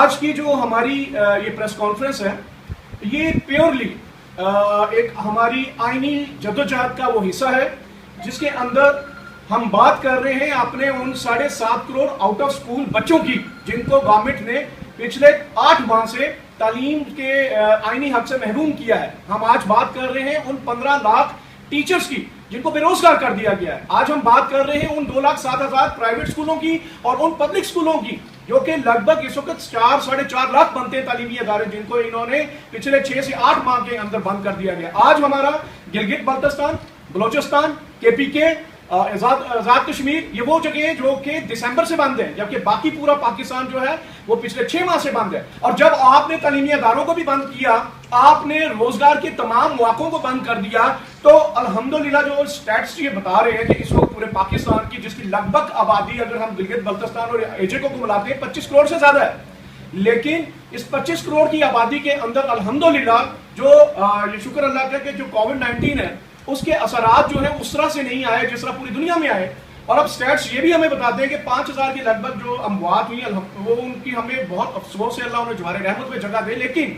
آج کی جو ہماری یہ پریس کانفرنس ہے یہ پیورلی ایک ہماری آئینی جدوجہد کا وہ حصہ ہے جس کے اندر ہم بات کر رہے ہیں اپنے ان 7.5 کروڑ آؤٹ آف سکول بچوں کی جن کو گورنمنٹ نے پچھلے 8 ماہ سے تعلیم کے آئینی حق سے محروم کیا ہے. ہم آج بات کر رہے ہیں ان 15 لاکھ ٹیچرز کی جن کو بے روزگار کر دیا گیا ہے. آج ہم بات کر رہے ہیں ان 2,07,000 پرائیویٹ سکولوں کی اور ان پبلک سکولوں کی جو کہ لگ بھگ اس وقت 4-4.5 لاکھ بنتے ہیں تعلیمی ادارے جن کو انہوں نے پچھلے 6 سے 8 ماہ کے اندر بند کر دیا گیا. آج ہمارا گلگت بلتستان، بلوچستان، KPK، آزاد کشمیر یہ وہ جگہ ہیں جو کہ دسمبر سے بند ہیں جبکہ باقی پورا پاکستان جو ہے وہ پچھلے 6 ماہ سے بند ہے. اور جب آپ نے تعلیمی اداروں کو بھی بند کیا، آپ نے روزگار کے تمام مواقعوں کو بند کر دیا، تو الحمدللہ جو سٹیٹس یہ بتا رہے ہیں کہ اس وقت پورے پاکستان کی جس کی لگ بھگ آبادی اگر ہم گلگت بلتستان اور AJ کو ملاتے ہیں 25 کروڑ سے زیادہ ہے، لیکن اس 25 کروڑ کی آبادی کے اندر الحمدللہ جو یہ شکر اللہ کا کہ جو کووڈ-19 ہے اس کے اثرات جو ہیں اس طرح سے نہیں آئے جس طرح پوری دنیا میں آئے. اور اب سٹیٹس یہ بھی ہمیں بتاتے ہیں کہ 5,000 کی لگ بھگ جو اموات ہوئی وہ ان کی ہمیں بہت افسوس ہے، اللہ انہیں جوار رحمت میں جگہ دے، لیکن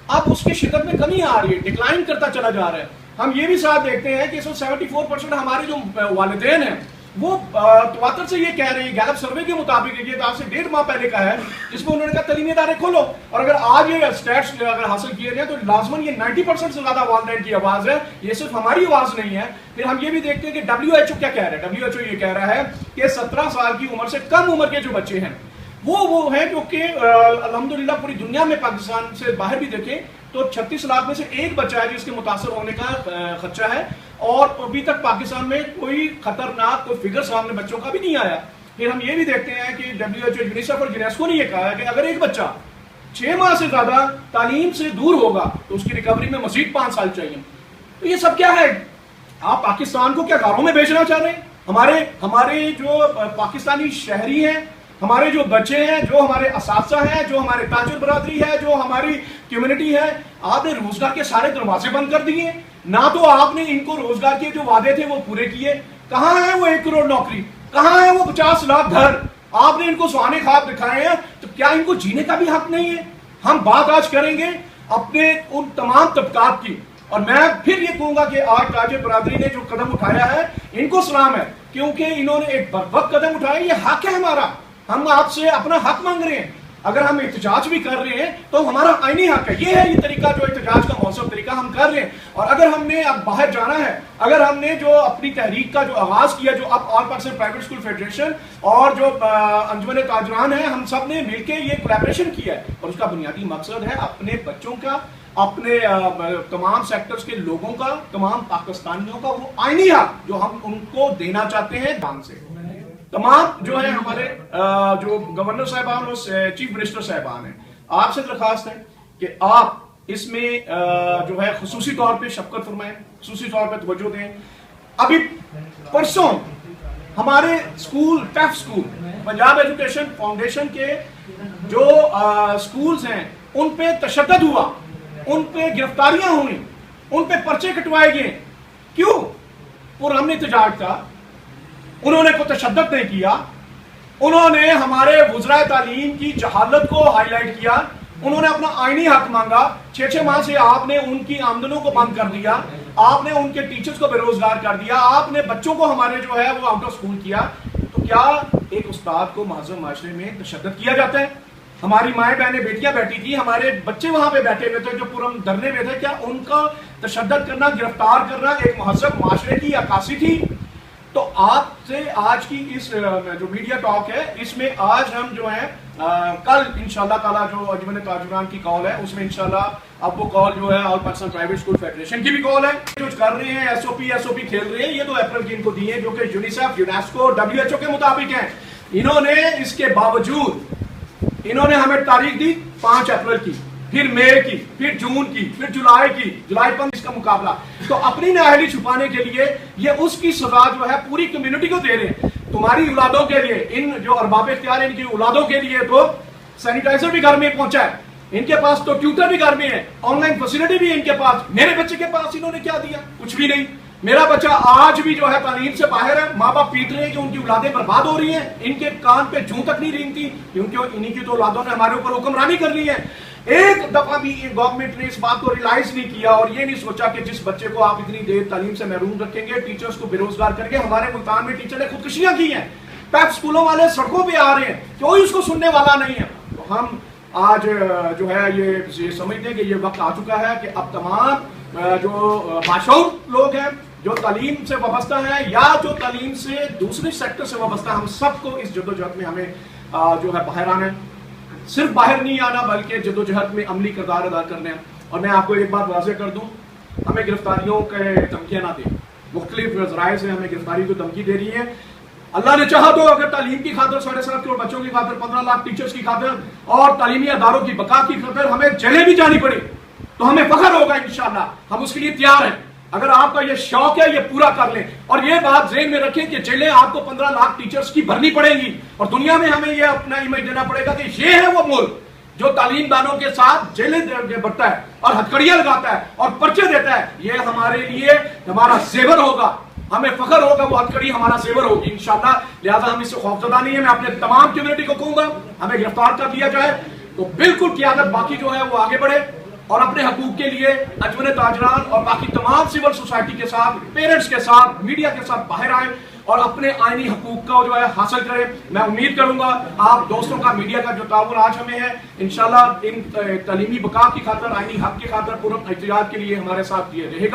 اب اس کی شدت میں کمی آ رہی ہے، ڈکلائن کرتا چلا جا رہا ہے. ہم یہ بھی ساتھ دیکھتے ہیں کہ اس وقت 74% ہمارے جو والدین ہیں وہ تواتر سے یہ کہہ رہے ہیں، گیلپ سروے کے مطابق یہ آج سے 1.5 ماہ پہلے کا ہے جس میں انہوں نے کہا تعلیمی ادارے کھولو. اور اگر آج یہ سٹیٹس اگر حاصل کیے جائیں تو لازماً یہ 90% سے زیادہ والدین کی آواز ہے، یہ صرف ہماری آواز نہیں ہے. پھر ہم یہ بھی دیکھتے ہیں کہ WHO کیا کہہ رہا ہے. WHO یہ کہہ رہا ہے کہ 17 سال کی عمر سے کم عمر کے جو بچے ہیں وہ ہیں جو کہ الحمدللہ پوری دنیا میں پاکستان سے باہر بھی دیکھیں تو 36 لاکھ میں سے ایک بچہ ہے جس کے متاثر ہونے کا خدشہ ہے، اور ابھی تک پاکستان میں کوئی خطرناک کوئی فگر سامنے بچوں کا بھی نہیں آیا. پھر ہم یہ بھی دیکھتے ہیں کہ WHO، یونیسیف اور UNESCO نے یہ کہا ہے کہ اگر ایک بچہ 6 ماہ سے زیادہ تعلیم سے دور ہوگا تو اس کی ریکوری میں مزید 5 سال چاہیے. تو یہ سب کیا ہے؟ آپ پاکستان کو کیا گھروں میں بیچنا چاہ رہے ہیں؟ ہمارے جو پاکستانی شہری ہیں، ہمارے جو بچے ہیں، جو ہمارے اساتذہ ہیں، جو ہمارے تاجر برادری ہے، جو ہماری کمیونٹی ہے، آپ نے روزگار کے سارے دروازے بند کر دیے. نہ تو آپ نے ان کو روزگار کے جو وعدے تھے وہ پورے کیے. کہاں ہے وہ 1 کروڑ نوکری؟ کہاں ہے وہ 50 لاکھ گھر؟ آپ نے ان کو سہانے خواب دکھائے ہیں، تو کیا ان کو جینے کا بھی حق نہیں ہے؟ ہم بات آج کریں گے اپنے ان تمام طبقات کی، اور میں پھر یہ کہوں گا کہ آج تاجر برادری نے جو قدم اٹھایا ہے ان کو سلام ہے، کیونکہ انہوں نے ایک بروقت قدم اٹھایا. یہ حق ہے ہمارا، ہم آپ سے اپنا حق مانگ رہے ہیں. اگر ہم احتجاج بھی کر رہے ہیں تو ہمارا آئینی حق ہے. یہ ہے یہ طریقہ جو احتجاج کا مؤثر طریقہ ہم کر رہے ہیں. اور اگر ہم نے اب باہر جانا ہے، اگر ہم نے جو اپنی تحریک کا جو آغاز کیا، جو اب آل پاکستان پرائیویٹ اسکول فیڈریشن اور جو انجمن تاجران ہیں، ہم سب نے مل کے یہ کولیبریشن کیا ہے، اور اس کا بنیادی مقصد ہے اپنے بچوں کا، اپنے تمام سیکٹرز کے لوگوں کا، تمام پاکستانیوں کا وہ آئینی حق جو ہم ان کو دینا چاہتے ہیں دان سے. تمام جو ہے ہمارے جو گورنر صاحبان اور چیف منسٹر صاحبان ہیں، آپ سے درخواست ہے کہ آپ اس میں جو ہے خصوصی طور پہ شفقت فرمائیں، خصوصی طور پہ توجہ دیں. ابھی پرسوں ہمارے سکول، ٹیف سکول، پنجاب ایجوکیشن فاؤنڈیشن کے جو سکولز ہیں ان پہ تشدد ہوا، ان پہ گرفتاریاں ہوئیں، ان پہ پرچے کٹوائے گئے. کیوں؟ اور ہم نے احتجاج تھا، انہوں نے کوئی تشدد نہیں کیا. انہوں نے ہمارے وزرائے تعلیم کی جہالت کو ہائی لائٹ کیا. انہوں نے اپنا آئینی حق مانگا. 6 ماہ سے آپ نے ان کی آمدنوں کو بند کر دیا، آپ نے ان کے ٹیچرز کو بے روزگار کر دیا، آپ نے بچوں کو ہمارے جو ہے وہ آؤٹ آف سکول کیا. تو کیا ایک استاد کو مہذب معاشرے میں تشدد کیا جاتا ہے؟ ہماری مائیں بہنیں بیٹیاں بیٹھی تھی، ہمارے بچے وہاں پہ بیٹھے ہوئے تھے جو پورا دھرنے میں تھے، کیا ان کا تشدد کرنا، گرفتار کرنا ایک مہذب معاشرے کی عکاسی تھی؟ تو آپ سے آج کی اس جو میڈیا ٹاک ہے اس میں آج ہم جو ہیں کل انشاءاللہ تعالیٰ جو انجمن تاجران کی کال ہے اس میں انشاءاللہ اب وہ کال جو ہے آل پاکستان پرائیویٹ اسکول فیڈریشن کی بھی کال ہے. جو کر رہے ہیں ایس او پی کھیل رہے ہیں، یہ 2 اپریل کی ان کو دی ہیں جو کہ یونیسیف، یونیسکو، WHO کے مطابق ہیں. انہوں نے اس کے باوجود انہوں نے ہمیں تاریخ دی 5 اپریل کی، پھر مئی کی، پھر جون کی، پھر جولائی کی، جولائی 15 کا مقابلہ. تو اپنی نااہلی چھپانے کے لیے یہ اس کی سزا جو ہے پوری کمیونٹی کو دے رہے ہیں. تمہاری اولادوں کے لیے، ان جو ارباب اختیار ان کی اولادوں کے لیے تو سینیٹائزر بھی گھر میں پہنچا ہے، ان کے پاس تو ٹیوٹر بھی گھر میں ہے، آن لائن فیسلٹی بھی ان کے پاس. میرے بچے کے پاس انہوں نے کیا دیا؟ کچھ بھی نہیں. میرا بچہ آج بھی جو ہے تعلیم سے باہر ہے، ماں باپ پیٹ رہے ہیں کہ ان کی اولادیں برباد ہو رہی ہیں، ان کے کان پہ جوں تک نہیں رینگتی، کیونکہ انہی کی تو اولادوں نے ہمارے اوپر حکمرانی کر لی ہے۔ ایک دفعہ بھی گورنمنٹ نے اس بات کو ریلائز نہیں کیا اور یہ نہیں سوچا کہ جس بچے کو آپ اتنی دیر تعلیم سے محروم رکھیں گے، ٹیچرز کو بے روزگار کر کے، ہمارے ملتان میں ٹیچر نے خودکشیاں کی ہیں، پیپ سکولوں والے سڑکوں پہ آ رہے ہیں، کوئی اس کو سننے والا نہیں ہے۔ تو ہم آج جو ہے یہ سمجھتے ہیں کہ یہ وقت آ چکا ہے کہ اب تمام جو باشعور لوگ ہیں، جو تعلیم سے وابستہ ہیں یا جو تعلیم سے دوسرے سیکٹر سے وابستہ ہیں، ہم سب کو اس جدوجہد میں ہمیں جو ہے باہر آنا ہے، صرف باہر نہیں آنا بلکہ جدوجہد میں عملی کردار ادا کرنا ہے۔ اور میں آپ کو ایک بات واضح کر دوں، ہمیں گرفتاریوں کے دھمکیاں نہ دیں، مختلف ذرائع سے ہمیں گرفتاری کو دھمکی دے رہی ہے۔ اللہ نے چاہا تو اگر تعلیم کی خاطر 7.5 کروڑ بچوں کی خاطر 15 لاکھ ٹیچرز کی خاطر اور تعلیمی اداروں کی بقا کی خاطر ہمیں جیلیں بھی جانی پڑے تو ہمیں فخر ہوگا انشاءاللہ، ہم اس کے لیے تیار ہیں۔ اگر آپ کا یہ شوق ہے یہ پورا کر لیں، اور یہ بات ذہن میں رکھیں کہ جیلیں آپ کو 15 لاکھ ٹیچرز کی بھرنی پڑیں گی، اور دنیا میں ہمیں یہ اپنا امیج دینا پڑے گا کہ یہ ہے وہ ملک جو تعلیم دانوں کے ساتھ جیلیں بھرتا ہے اور ہتھکڑیاں لگاتا ہے اور پرچے دیتا ہے۔ یہ ہمارے لیے ہمارا زیور ہوگا، ہمیں فخر ہوگا، وہ ہتھکڑی ہمارا زیور ہوگی انشاءاللہ۔ لہذا ہم اس سے خوفزدہ نہیں ہے۔ میں اپنے تمام کمیونٹی کو کہوں گا ہمیں گرفتار کر لیا جائے تو بالکل قیادت باقی جو ہے وہ آگے بڑھے اور اپنے حقوق کے لیے اجمن تاجران اور باقی تمام سول سوسائٹی کے ساتھ، پیرنٹس کے ساتھ، میڈیا کے ساتھ باہر آئیں اور اپنے آئینی حقوق کا جو ہے حاصل کریں۔ میں امید کروں گا آپ دوستوں کا، میڈیا کا جو تعاون آج ہمیں ہے، انشاءاللہ ان تعلیمی بقا کی خاطر، آئینی حق کی خاطر پورا احتجاج کے لیے ہمارے ساتھ دیا رہے گا۔